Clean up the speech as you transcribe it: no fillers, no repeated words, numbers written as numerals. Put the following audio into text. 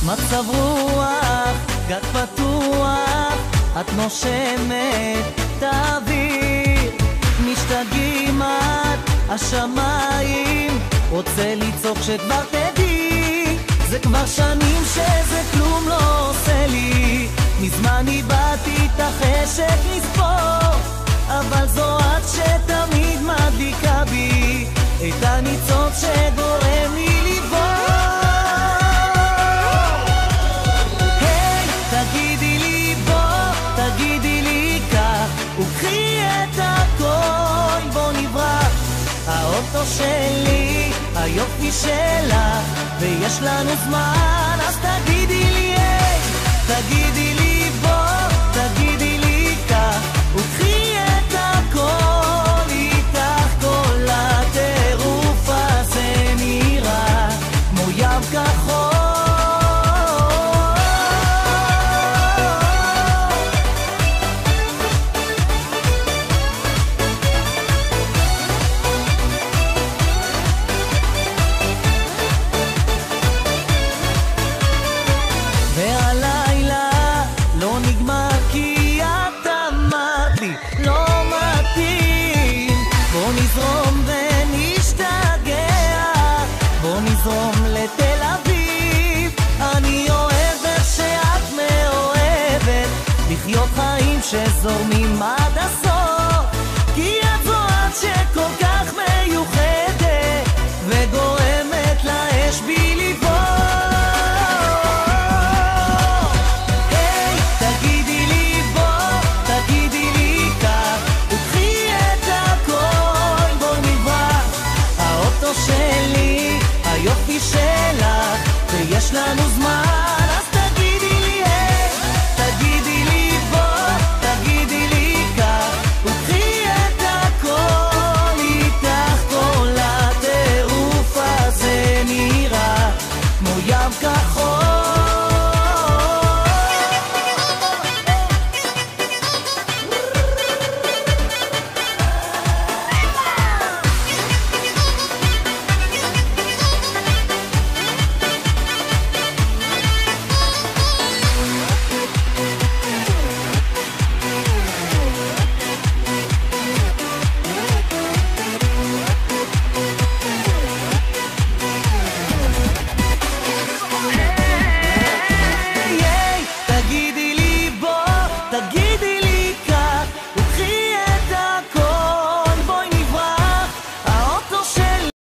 מצב רוח, גג פתוח, את נושמת את האוויר, משתגעים עד השמיים, רוצה לצעוק שכבר תדעי, זה כבר שנים שזה כלום לא עושה לי, מזמן איבדתי את החשק לספור, אבל זו את שתמיד מדליקה בי את הניצוץ שגורם לי לבוא. תגידי לי כך, וקחי את הכל, בוא נברח. האוטו שלי, היופי שלך, ויש לנו זמן, אז תגידי לי היי, תגידי לי בוא, תגידי לי כך, וקחי את הכל, איתך כל הטירוף הזה נראה כמו ים כחול. לתל אביב, אני אוהב איך שאת מאוהבת, לחיות חיים שזורמים עד הסוף, כי את זו את שכל כך מיוחדת, וגורמת לאש בי לבוא. היי, תגידי לי בוא, תגידי לי כך, וקחי את הכל, בוא נברח. האוטו שלי, היופי שלך, ויש לנו זמן.